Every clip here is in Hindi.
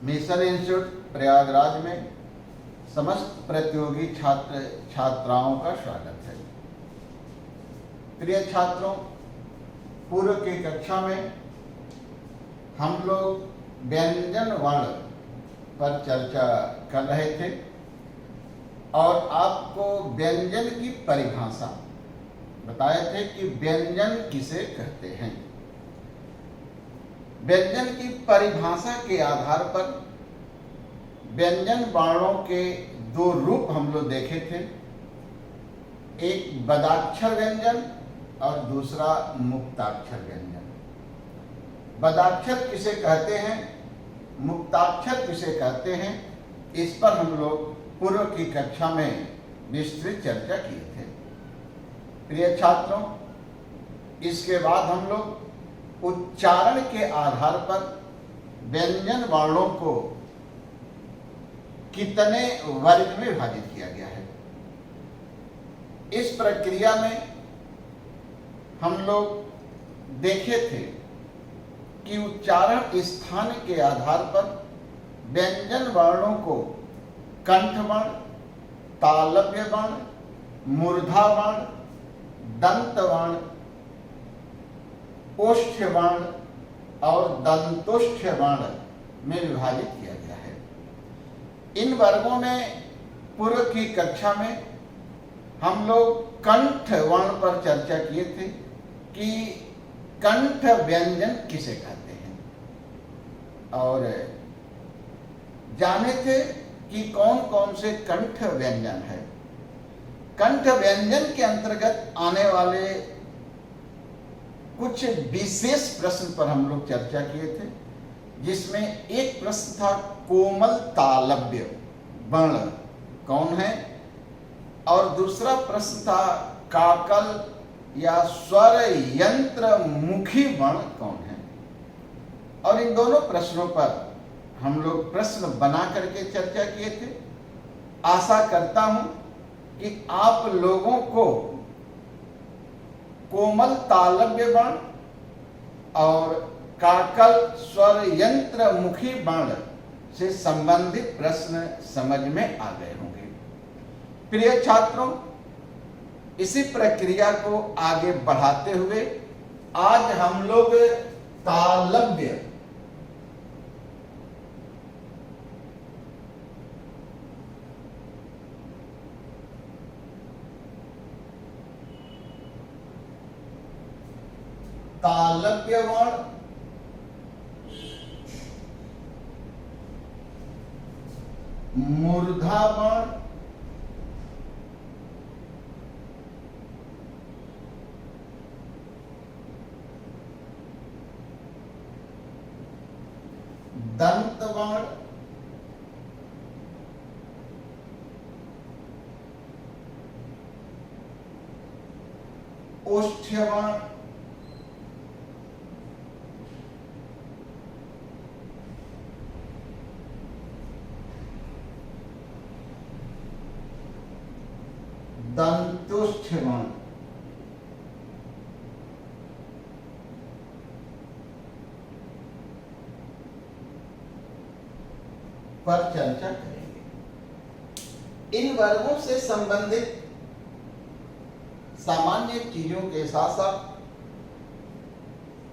मिशन इंस्टीट्यूट प्रयागराज में समस्त प्रतियोगी छात्र छात्राओं का स्वागत है। प्रिय छात्रों, पूर्व की कक्षा में हम लोग व्यंजन वर्ण पर चर्चा कर रहे थे और आपको व्यंजन की परिभाषा बताए थे कि व्यंजन किसे कहते हैं। व्यंजन की परिभाषा के आधार पर व्यंजन वर्णों के दो रूप हम लोग देखे थे, एक बदाक्षर व्यंजन और दूसरा मुक्ताक्षर व्यंजन। बदाक्षर किसे कहते हैं, मुक्ताक्षर किसे कहते हैं, इस पर हम लोग पूर्व की कक्षा में विस्तृत चर्चा किए थे। प्रिय छात्रों, इसके बाद हम लोग उच्चारण के आधार पर व्यंजन वर्णों को कितने वर्ग में विभाजित किया गया है, इस प्रक्रिया में हम लोग देखे थे कि उच्चारण स्थान के आधार पर व्यंजन वर्णों को कंठ वर्ण, तालव्य वर्ण, मूर्धा वर्ण, दंत वर्ण, ओष्ठ वर्ण और दंतोष्ठ वर्ण में विभाजित किया गया है। इन वर्गों में पूर्व की कक्षा में हम लोग कंठ वर्ण पर चर्चा किए थे कि कंठ व्यंजन किसे कहते हैं और जाने थे कि कौन कौन से कंठ व्यंजन है। कंठ व्यंजन के अंतर्गत आने वाले कुछ विशेष प्रश्न पर हम लोग चर्चा किए थे, जिसमें एक प्रश्न था कोमल तालव्य वर्ण कौन है और दूसरा प्रश्न था काकल या स्वर यंत्र मुखी वर्ण कौन है। और इन दोनों प्रश्नों पर हम लोग प्रश्न बना करके चर्चा किए थे। आशा करता हूं कि आप लोगों को कोमल तालव्य वर्ण और काकल स्वर यंत्र मुखी वर्ण से संबंधित प्रश्न समझ में आ गए होंगे। प्रिय छात्रों, इसी प्रक्रिया को आगे बढ़ाते हुए आज हम लोग तालव्य वर्ण, मूर्धा वर्ण, दंत वर्ण, ओष्ठ वर्ण, दंतोष्ठ वर्ण पर चर्चा करेंगे। इन वर्गों से संबंधित सामान्य चीजों के साथ साथ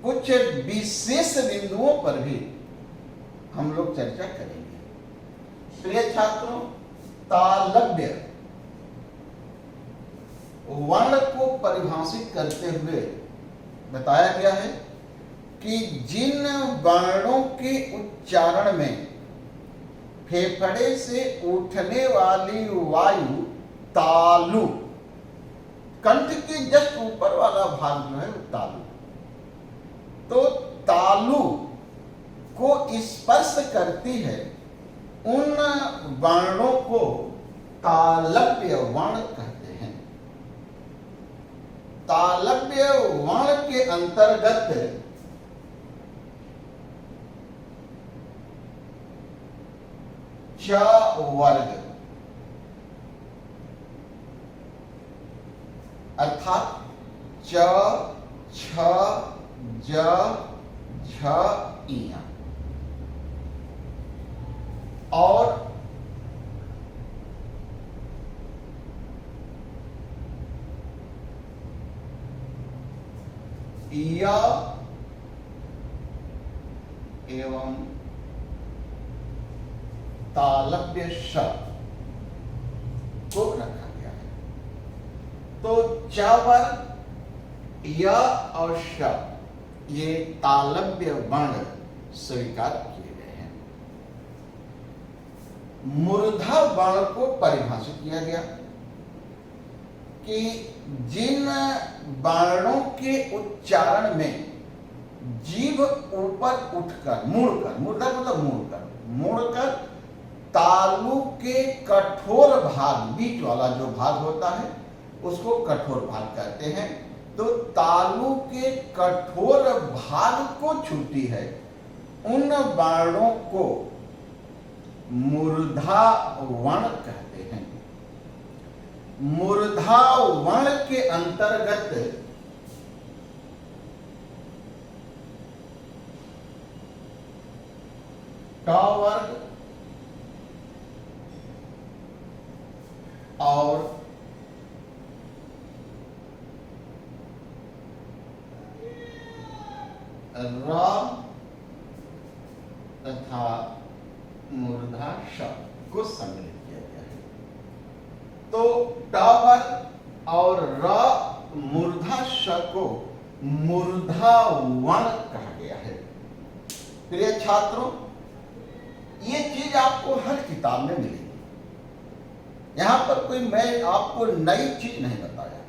कुछ विशेष बिंदुओं पर भी हम लोग चर्चा करेंगे। प्रिय छात्रों, तालव्य वर्ण को परिभाषित करते हुए बताया गया है कि जिन वर्णों के उच्चारण में फेफड़े से उठने वाली वायु तालु, कंठ के जस्ट ऊपर वाला भाग जो है तालु, तो तालु को स्पर्श करती है, उन वर्णों को तालव्य वर्ण कहते हैं। तालव्य वर्ण के अंतर्गत च वर्ग अर्थात च, छ, ज, झ, इया, और य एवं तालव्य श को रखा गया है। तो च वर्ग य और श ये तालव्य वर्ण स्वीकार किए गए हैं। मूर्धा वर्ण को परिभाषित किया गया कि जिन वर्णों के उच्चारण में जीभ ऊपर उठकर मुड़कर, मूर्धा मतलब मुड़कर तालु के कठोर भाग, बीच वाला जो भाग होता है उसको कठोर भाग कहते हैं। तो तालु के कठोर भाग को छूती है, उन वर्णों को मूर्धा वर्ण कहते हैं। मूर्धा वर्ण के अंतर्गत ट वर्ग और र तथा मूर्धा श को सम्मिलित किया गया है। तो ट वर्ग और र मूर्धा श को मूर्धा वर्ण कहा गया है। प्रिय छात्रों, ये चीज आपको हर किताब में मिलेगी। यहां पर कोई मैं आपको नई चीज नहीं बताया।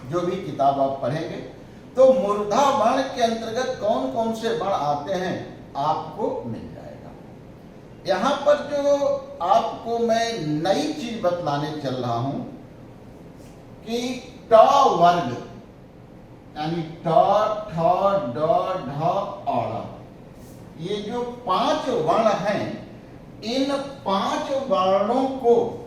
जो भी किताब आप पढ़ेंगे तो मूर्धा वर्ण के अंतर्गत कौन कौन से वर्ण आते हैं आपको मिल जाएगा। यहां पर जो आपको मैं नई चीज बतलाने चल रहा हूं कि ट वर्ग यानी ट, ठ, ड, ढ, अ, ये जो 5 वर्ण हैं, इन 5 वर्णों को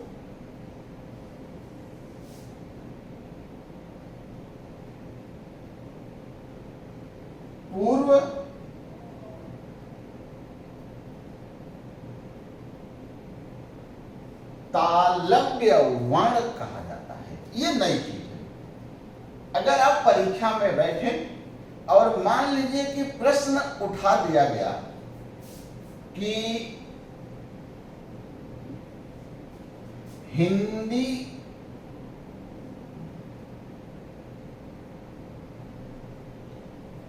पूर्व तालव्य वर्ण कहा जाता है। ये नई चीज है। अगर आप परीक्षा में बैठे और मान लीजिए कि प्रश्न उठा दिया गया कि हिंदी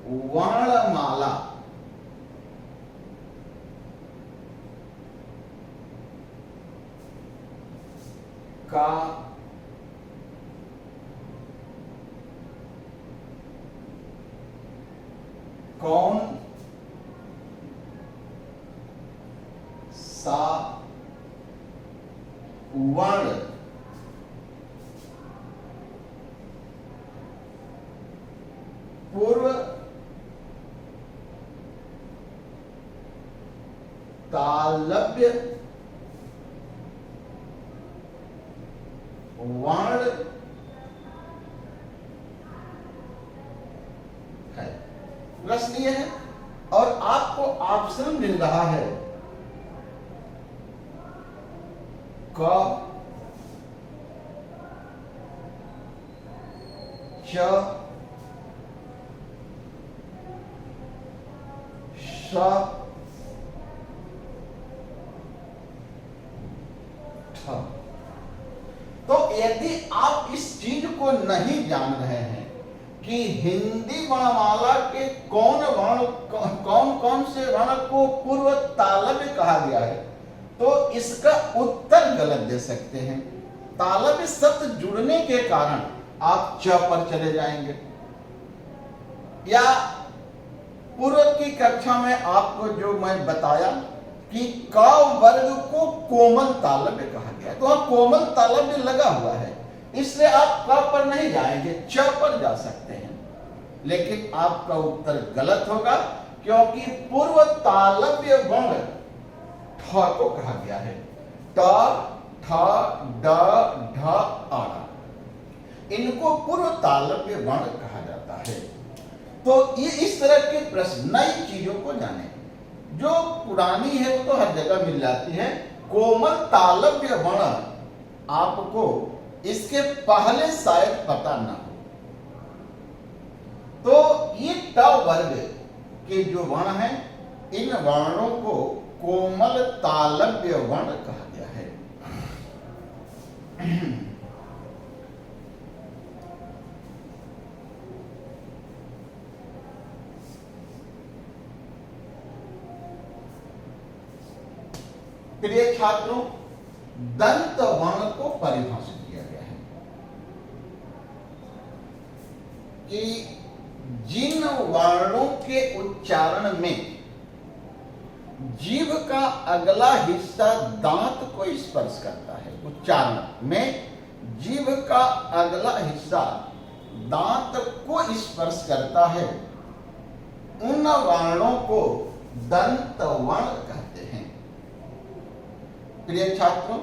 वर्णमाला का कौन सा वर्ण पूर्व तालव्य वर्ण है। प्रश्न ये है और आपको ऑप्शन मिल रहा है क, च, श, ठ। तो यदि आप इस चीज को नहीं जान रहे हैं कि हिंदी वर्णमाला के कौन कौन से वर्ण को पूर्व तालव्य कहा गया है, तो इसका उत्तर गलत दे सकते हैं। तालव्य शब्द जुड़ने के कारण आप च पर चले जाएंगे, या पूर्व की कक्षा में आपको जो मैं बताया कि क वर्ग को कोमल तालव्य कहा गया, तो वहां कोमल तालव्य लगा हुआ है, इसलिए आप क पर नहीं जाएंगे, च पर जा सकते हैं। लेकिन आपका उत्तर गलत होगा, क्योंकि पूर्व तालव्य वर्ण ठ को कहा गया है। ट, ठ, ड, ढ, अ, इनको पूर्व तालव्य वर्ण कहा जाता है। तो ये इस तरह के प्रश्न, नई चीजों को जाने, जो पुरानी है वो तो हर जगह मिल जाती है, कोमल तालव्य वर्ण आपको इसके पहले शायद पता ना हो। तो ये ट वर्ग के जो वर्ण हैं, इन वर्णों को कोमल तालव्य वर्ण कहा गया है। प्रिय छात्रों, दंत वर्ण को परिभाषित किया गया है कि जिन वर्णों के उच्चारण में जीभ का अगला हिस्सा दांत को स्पर्श करता है, उच्चारण में जीभ का अगला हिस्सा दांत को स्पर्श करता है, उन वर्णों को दंत वर्ण कहते हैं। प्रिय छात्रों,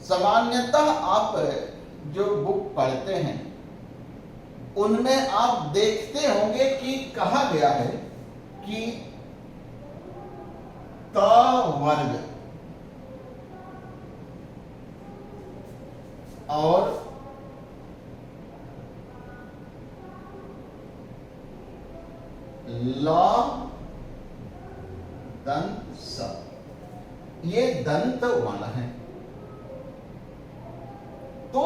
सामान्यतः आप जो बुक पढ़ते हैं उनमें आप देखते होंगे कि कहा गया है कि त वर्ग और ल दंत स, ये दंत वर्ण है। तो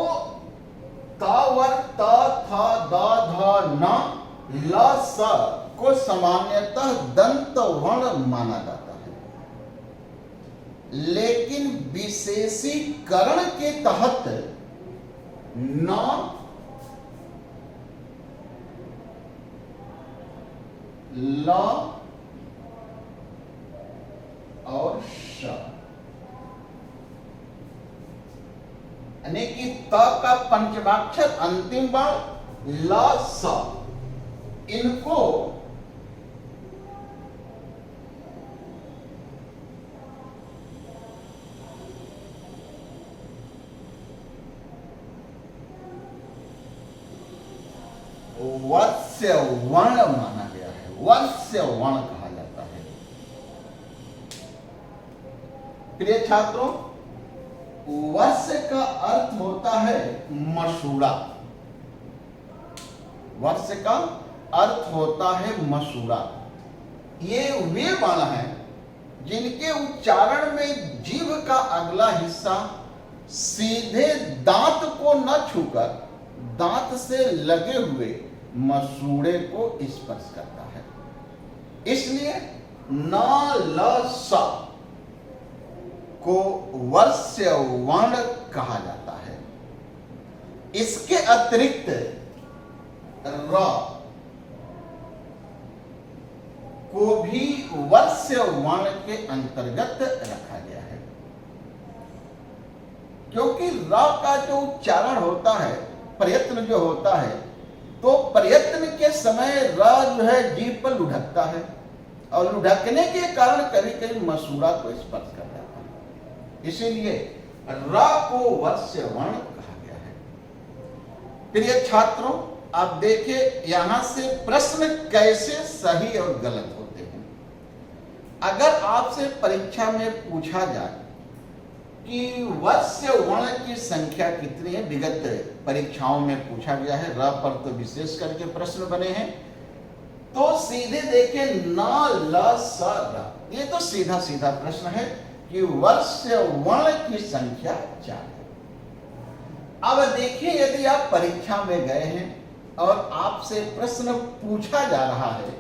त वर्ग त थ द ध न ल स को सामान्यतः दंत वर्ण माना जाता है, लेकिन विशेषीकरण के तहत न, ल और श, यानी कि त का पंचमाक्षर अंतिम वर्ण ल स, इनको वत्स्य वर्ण माना गया है, वत्स्य वर्ण कहा जाता है। प्रिय छात्रों, वत्स्य का अर्थ होता है मसूड़ा। वत्स्य का अर्थ होता है मसूड़ा। ये वे वर्ण हैं जिनके उच्चारण में जीभ का अगला हिस्सा सीधे दांत को न छूकर दांत से लगे हुए मसूड़े को स्पर्श करता है, इसलिए न ल स को वत्स्य वर्ण कहा जाता है। इसके अतिरिक्त र को भी वत्स्य वर्ण के अंतर्गत रखा गया है, क्योंकि र का जो उच्चारण होता है, प्रयत्न जो होता है, तो प्रयत्न के समय र जो है जीभ पर लुढ़कता है और लुढ़कने के कारण कभी कभी मसूड़ा को स्पर्श कर जाता है, इसीलिए र को वत्स्य वर्ण कहा गया है। प्रिय छात्रों, आप देखिए यहां से प्रश्न कैसे सही और गलत होते हैं। अगर आपसे परीक्षा में पूछा जाए कि वत्स्य वर्ण की संख्या कितनी है, विगत परीक्षाओं में पूछा गया है, र पर तो विशेष करके प्रश्न बने हैं, तो सीधे देखें न ल स र, ये तो सीधा सीधा प्रश्न है कि वत्स्य वर्ण की संख्या 4 है। अब देखिए, यदि आप परीक्षा में गए हैं और आपसे प्रश्न पूछा जा रहा है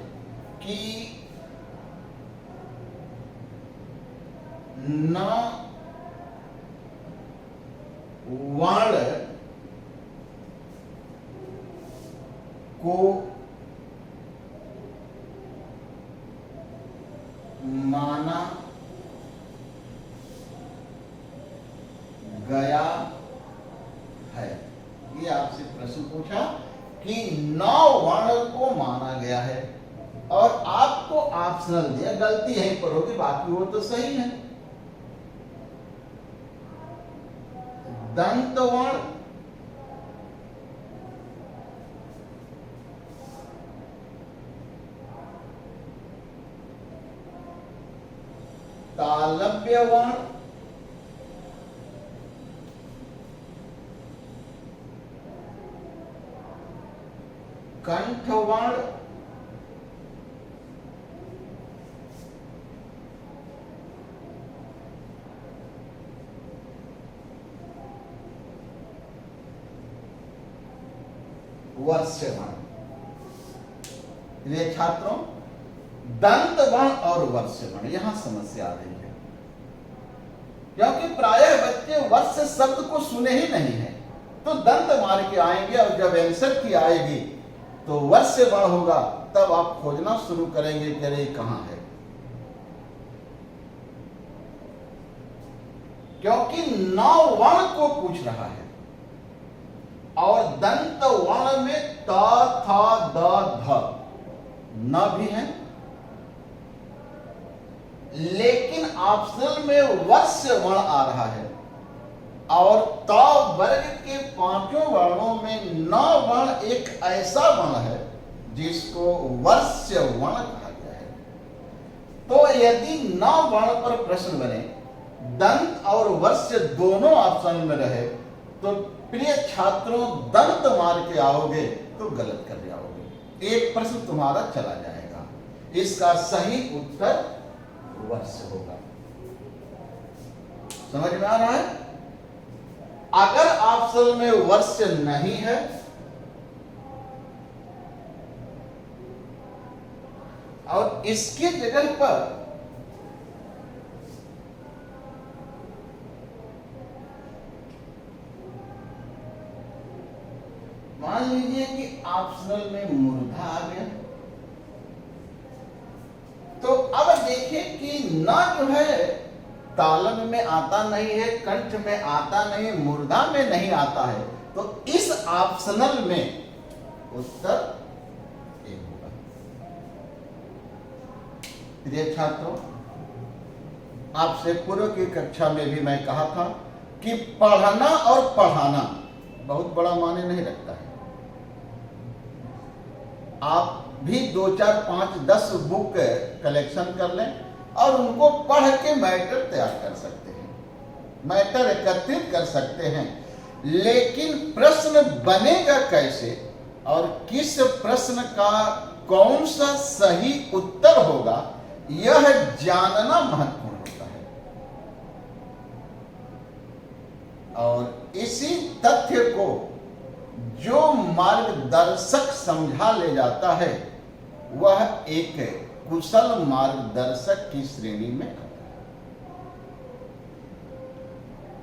कि न वर्ण को माना गया है, ये आपसे प्रश्न पूछा कि 9 वर्ण को माना गया है और आपको ऑप्शनल दिया, गलती यहीं पर होगी, बाकी वो तो सही है। दंत वर्ण, तालव्य वर्ण वर्ण वर्ष्य वर्ण। ये छात्रों दंत वर्ण और वर्ष्य वर्ण, यहां समस्या आ रही है, क्योंकि प्रायः बच्चे वर्ष शब्द को सुने ही नहीं है, तो दंत मार के आएंगे और जब आंसर की आएगी तो वर्ष्य वर्ण होगा, तब आप खोजना शुरू करेंगे कि अरे कहां है, क्योंकि 9 वर्ण को पूछ रहा है और दंत वर्ण में त, थ, द, ध न भी है, लेकिन ऑप्शनल में वर्ष्य वर्ण आ रहा है और त वर्ग के 5 वर्णों में 9 वर्ण एक ऐसा वर्ण है जिसको वर्ष्य वर्ण कहा गया है। तो यदि 9 वर्ण पर प्रश्न बने, दंत और वर्ष्य दोनों ऑप्शन में रहे, तो प्रिय छात्रों दंत मार के आओगे तो गलत कर जाओगे, एक प्रश्न तुम्हारा चला जाएगा। इसका सही उत्तर वर्ष्य होगा। समझ में आ रहा है? अगर ऑप्शन में वर्ष्य नहीं है और इसके जगह पर मान लीजिए कि ऑप्शनल में मुर्धा आ गया, तो अब देखिए कि न जो है तालब में आता नहीं है, कंठ में आता नहीं, मुर्धा में नहीं आता है, तो इस ऑप्शनल में उत्तर ए होगा। प्रिय छात्रों, आपसे पूर्व की कक्षा में भी मैं कहा था कि पढ़ना और पढ़ाना बहुत बड़ा मायने नहीं रखता है। आप भी 2, 4, 5, 10 बुक कलेक्शन कर लें और उनको पढ़ के मैटर तैयार कर सकते हैं, मैटर एकत्रित कर सकते हैं, लेकिन प्रश्न बनेगा कैसे और किस प्रश्न का कौन सा सही उत्तर होगा, यह जानना महत्वपूर्ण होता है। और इसी तथ्य को जो मार्गदर्शक समझा ले जाता है, वह एक कुशल मार्गदर्शक की श्रेणी में आता है,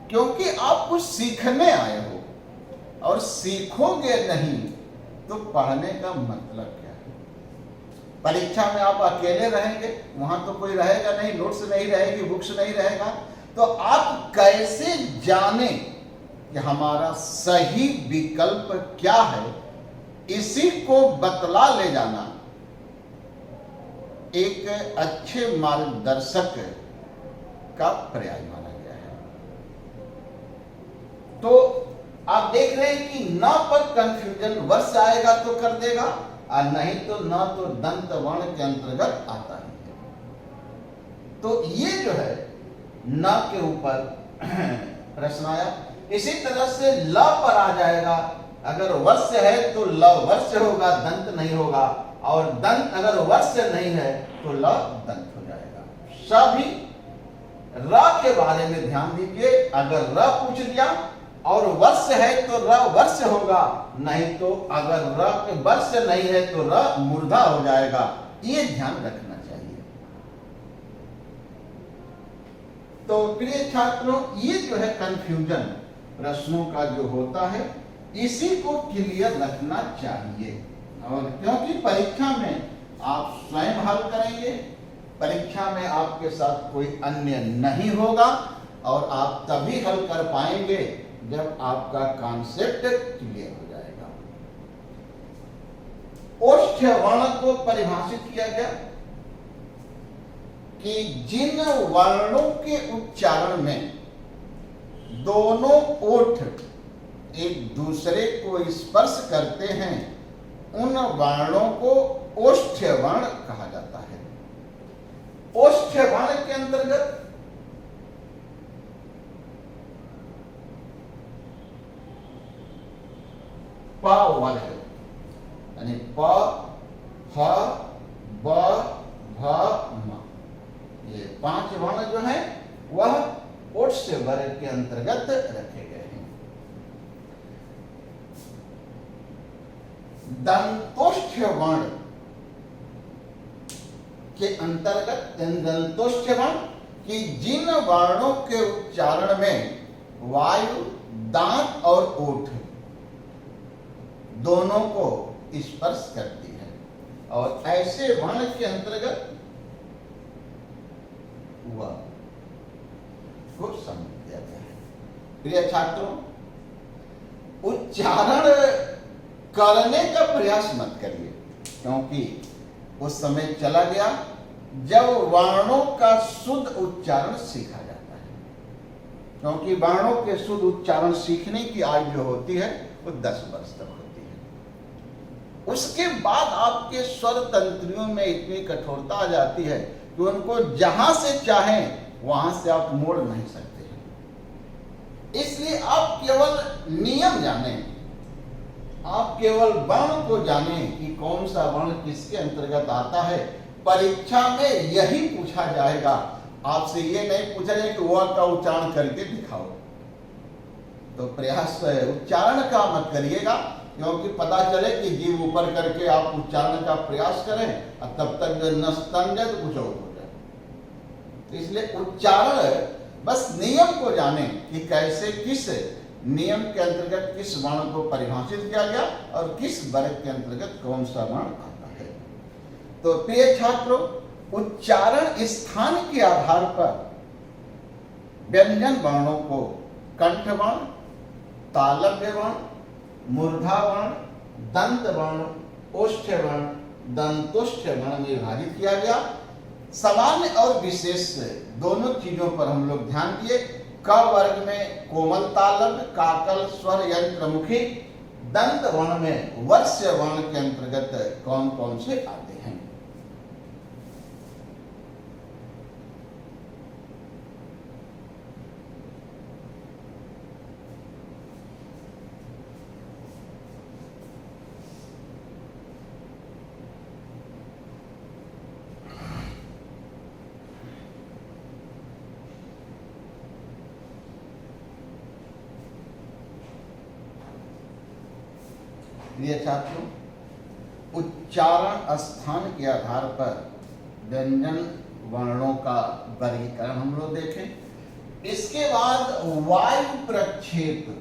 क्योंकि आप कुछ सीखने आए हो और सीखोगे नहीं तो पढ़ने का मतलब क्या है। परीक्षा में आप अकेले रहेंगे, वहां तो कोई रहेगा नहीं, नोट्स नहीं रहेगी, बुक्स नहीं रहेगा, तो आप कैसे जाने कि हमारा सही विकल्प क्या है, इसी को बतला ले जाना एक अच्छे मार्गदर्शक का पर्याय माना गया है। तो आप देख रहे हैं कि न पर कंफ्यूजन वर्ष आएगा तो कर देगा, और नहीं तो न तो दंत वर्ण के अंतर्गत आता है। तो ये जो है न के ऊपर प्रश्न आया। इसी तरह से ल पर आ जाएगा, अगर वर्ष है तो ल वर्ष होगा, दंत नहीं होगा, और दंत अगर वर्ष नहीं है तो ल दंत हो जाएगा। सभी र के बारे में ध्यान दीजिए, अगर र पूछ दिया और वर्ष है तो र वर्ष होगा, नहीं तो अगर र के वर्ष नहीं है तो र मूर्धा हो जाएगा, ये ध्यान रखना चाहिए। तो प्रिय छात्रों, ये जो है कंफ्यूजन प्रश्नों का जो होता है, इसी को क्लियर रखना चाहिए। और क्योंकि परीक्षा में आप स्वयं हल करेंगे, परीक्षा में आपके साथ कोई अन्य नहीं होगा, और आप तभी हल कर पाएंगे जब आपका कॉन्सेप्ट क्लियर हो जाएगा। ओष्ठ वर्ण को परिभाषित किया गया कि जिन वर्णों के उच्चारण में दोनों ओठ एक दूसरे को स्पर्श करते हैं, उन वर्णों को ओष्ठ वर्ण कहा जाता है। ओष्ठ वर्ण के अंतर्गत प वर्ग, यानी प, 5 वर्ण जो है वह ओट्स वर्ग के अंतर्गत रखे गए हैं। दंतोष्ठ वर्ण के अंतर्गत दंतोष्ठ वर्ण कि जिन वर्णों के उच्चारण में वायु दांत और ओठ दोनों को स्पर्श करती है, और ऐसे वर्ण के अंतर्गत वह को समझ दिया गया है। प्रिय छात्रों, उच्चारण करने का प्रयास मत करिए, क्योंकि उस समय चला गया जब वर्णों का शुद्ध उच्चारण सीखा जाता है, क्योंकि वर्णों के शुद्ध उच्चारण सीखने की आयु जो होती है वो 10 वर्ष तक होती है। उसके बाद आपके स्वर तंत्रियों में इतनी कठोरता आ जाती है कि उनको जहां से चाहें वहां से आप मोड़ नहीं सकते हैं। इसलिए आप केवल नियम जानें, आप केवल वर्ण को जानें कि कौन सा वर्ण किसके अंतर्गत आता है। परीक्षा में यही पूछा जाएगा, आपसे ये नहीं पूछा जाएगा कि वह का उच्चारण करके दिखाओ। तो प्रयास उच्चारण का मत करिएगा, क्योंकि पता चले कि जीभ ऊपर करके आप उच्चारण का प्रयास करें और तब तक जो नस तन जाए तो कुछ और हो जाए। तो इसलिए उच्चारण बस नियम को जानें कि कैसे किस नियम के अंतर्गत किस वर्ण को परिभाषित किया गया और किस वर्ग के अंतर्गत कौन सा वर्ण आता है। तो प्रिय छात्रों, उच्चारण स्थान के आधार पर व्यंजन वर्णों को कंठ वर्ण, तालव्य वर्ण, मूर्धा वर्ण, दंत वर्ण, ओष्ठ वर्ण, दंतोष्ठ वर्ण में विभाजित किया गया। सामान्य और विशेष दोनों चीजों पर हम लोग ध्यान दिए। क वर्ग में कोमल तालव्य, काकल, स्वर यंत्र मुखी। दंत वर्ण में वर्ष वर्ण के अंतर्गत कौन कौन से आते हैं। प्रिय छात्रों, उच्चारण स्थान के आधार पर व्यंजन वर्णों का वर्गीकरण हम लोग देखें। इसके बाद वायु प्रक्षेप,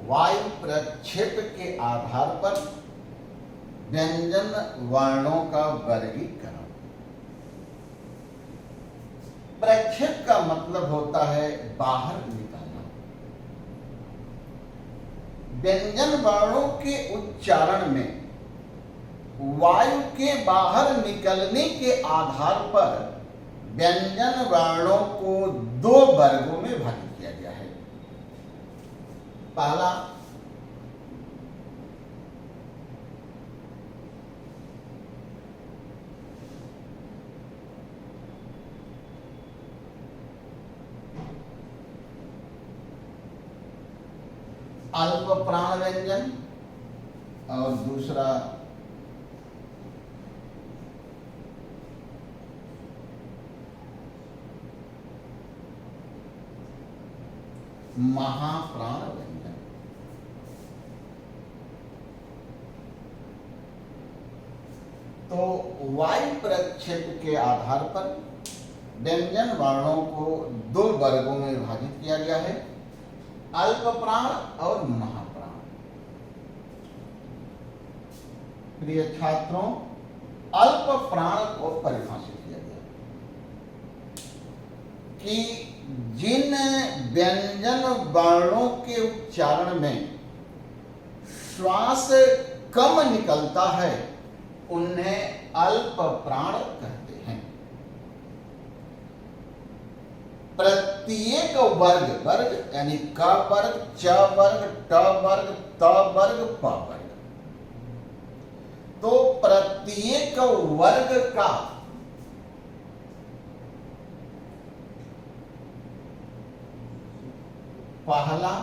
वायु प्रक्षेप के आधार पर व्यंजन वर्णों का वर्गीकरण। प्रक्षेप का मतलब होता है बाहर निकालना। व्यंजन वर्णों के उच्चारण में वायु के बाहर निकलने के आधार पर व्यंजन वर्णों को 2 वर्गों में विभाजित किया गया है। पहला अल्प प्राण व्यंजन और दूसरा महाप्राण व्यंजन। तो वायु प्रक्षेप के आधार पर व्यंजन वर्णों को 2 वर्गों में विभाजित किया गया है, अल्प प्राण और महाप्राण। प्रिय छात्रों, अल्प प्राण को परिभाषित किया गया कि जिन व्यंजन वर्णों के उच्चारण में श्वास कम निकलता है उन्हें अल्प प्राण कहते हैं। प्रत्येक वर्ग, वर्ग यानी क वर्ग, च वर्ग, ट वर्ग, त वर्ग, प वर्ग, तो प्रत्येक वर्ग का पहला,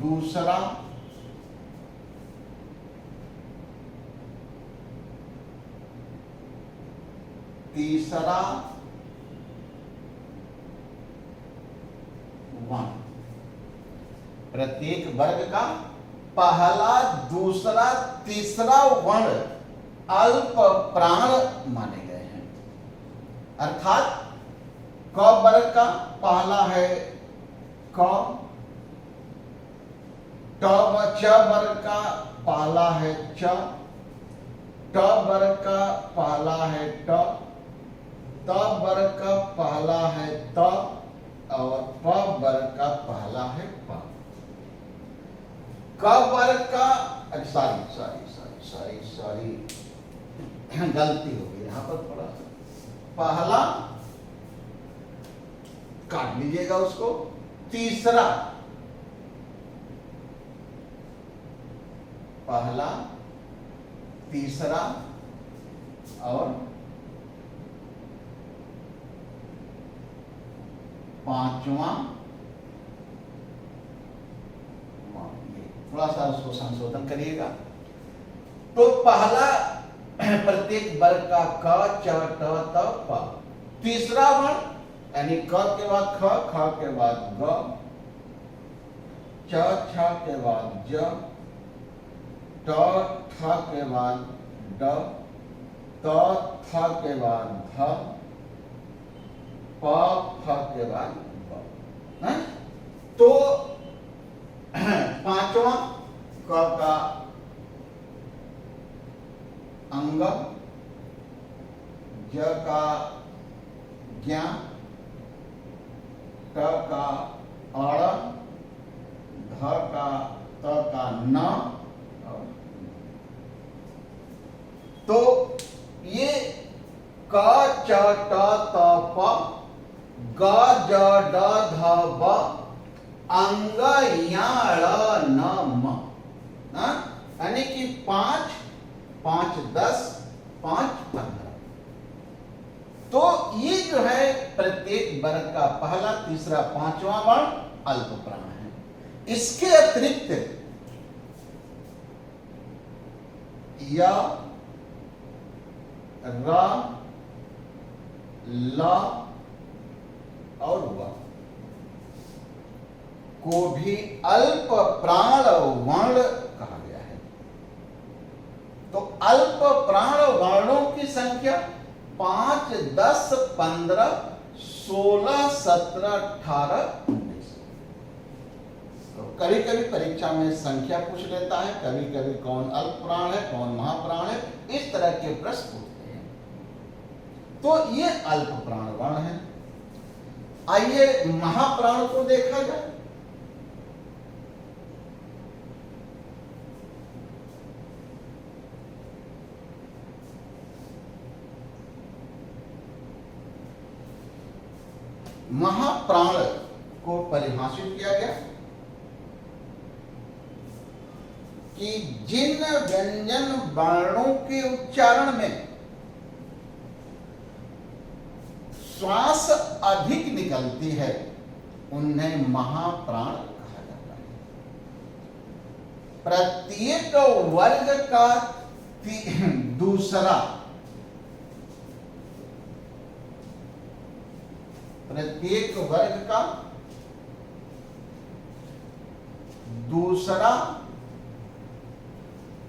दूसरा, तीसरा वर्ण, प्रत्येक वर्ग का पहला, दूसरा, तीसरा वर्ण अल्प प्राण माने गए हैं। अर्थात क वर्ग का पहला है क, च वर्ग का पहला है च, ट वर्ग का पहला है ट, त वर्ग का पहला है त, और प वर्ग का पहला है प। क वर्ग का सॉरी गलती हो गई यहां पर, थोड़ा पहला काट लीजिएगा उसको, तीसरा, पहला, तीसरा और पांचवा, थोड़ा सा उसको संशोधन करिएगा। तो पहला प्रत्येक वर्ग का क, च, ट, त, प, तीसरा वर्ण यानी क के बाद ख, ख के बाद ग, च, छ के बाद ज, ट, ठ के बाद ड, त, थ के बाद ध, प, फ के बाद ब। तो पांचवा क का अंग, ज का ज्ञ, ट का अड़, ध का त का न। तो ये क, च, ट, त, प, ग, ज, ड, ध, ब, अंग, या, ळ, न, म, यानी कि 5, 5, 10, 5, 15। तो ये जो है प्रत्येक वर्ग का पहला, तीसरा, पांचवा वर्ण अल्प प्राण है। इसके अतिरिक्त य, र, ल और व को भी अल्प प्राण वर्ण कहा गया है। तो अल्प प्राण वर्णों की संख्या 5, 10, 15, 16, 17, 18, 19। तो कभी कभी परीक्षा में संख्या पूछ लेता है, कभी कभी कौन अल्प प्राण है, कौन महाप्राण है, इस तरह के प्रश्न पूछते हैं। तो ये अल्प प्राण वर्ण है। आइए महाप्राण को देखा जाए। महाप्राण को परिभाषित किया गया कि जिन व्यंजन वर्णों के उच्चारण में श्वास अधिक निकलती है उन्हें महाप्राण कहा जाता है। प्रत्येक वर्ग का दूसरा, प्रत्येक वर्ग का दूसरा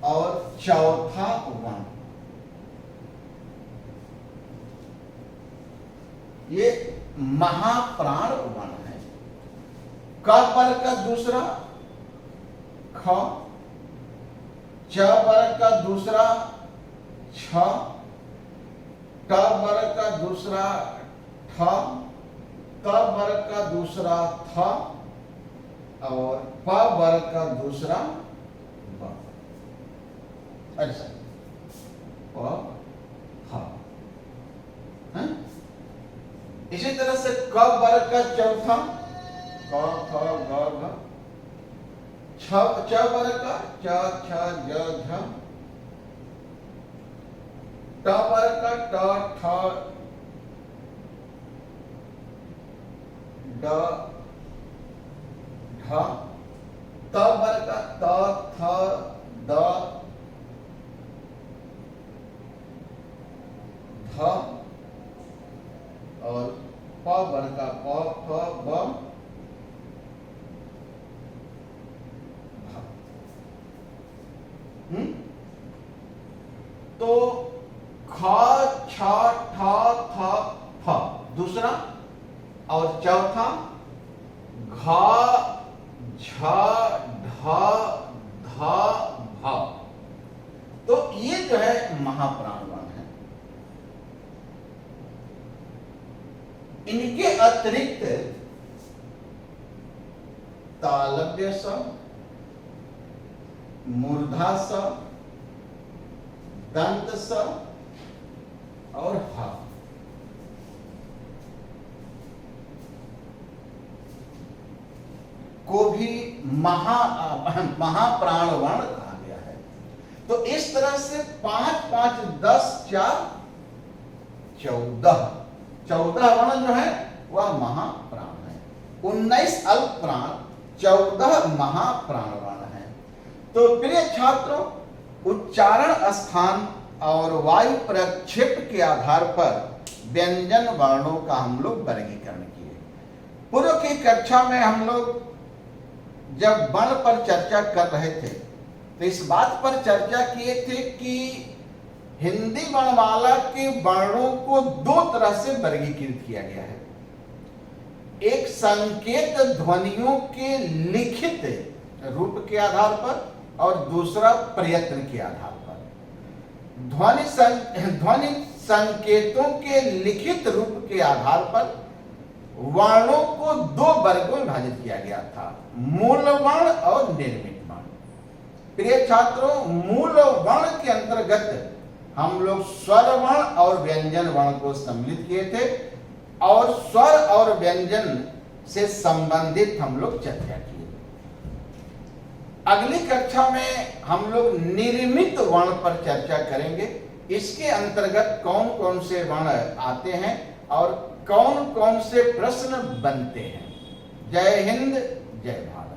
और चौथा वर्ण ये महाप्राण वर्ण है। क वर्ग का दूसरा ख, च वर्ग का दूसरा छ, ट वर्ग का दूसरा ठ, त त वर्ग का दूसरा थ और प वर्ग का दूसरा ब। अच्छा, प थ। इसी तरह से क वर्ग का चौथा क ख ग घ। च वर्ग का च छ ज झ। ट वर्ग का ट ठ ड ढ। त वर्ग का त थ द ध। और प वर्ग का प फ ब भ। तो ख छ ठ थ फ दूसरा और चौथा घ झ ढ ध भ। तो ये जो है महाप्राण वर्ण है। इनके अतिरिक्त तालव्य स, मूर्धा स, दंत स और ह को भी महाप्राण वर्ण कहा गया है। तो इस तरह से 5 5 10 4 14 14 वर्ण जो है वह महाप्राण है। 19 अल्प प्राण, 14 महाप्राण वर्ण है। तो प्रिय छात्रों, उच्चारण स्थान और वायु प्रक्षेप के आधार पर व्यंजन वर्णों का हम लोग वर्गीकरण किए। पूर्व की कक्षा में हम लोग जब वर्ण पर चर्चा कर रहे थे तो इस बात पर चर्चा किए थे कि हिंदी वर्णमाला के वर्णों को 2 तरह से वर्गीकृत किया गया है। एक संकेत ध्वनियों के लिखित रूप के आधार पर और दूसरा प्रयत्न के आधार पर। ध्वनि संकेतों के लिखित रूप के आधार पर वर्णों को 2 वर्गों में विभाजित किया गया था, मूल वर्ण और निर्मित वर्ण। प्रिय छात्रों, मूल वर्ण के अंतर्गत हम लोग स्वर वर्ण और व्यंजन वर्ण को सम्मिलित किए थे और स्वर और व्यंजन से संबंधित हम लोग चर्चा किए। अगली कक्षा में हम लोग निर्मित वर्ण पर चर्चा करेंगे। इसके अंतर्गत कौन कौन से वर्ण आते हैं और कौन कौन से प्रश्न बनते हैं। जय हिंद, जय भारत।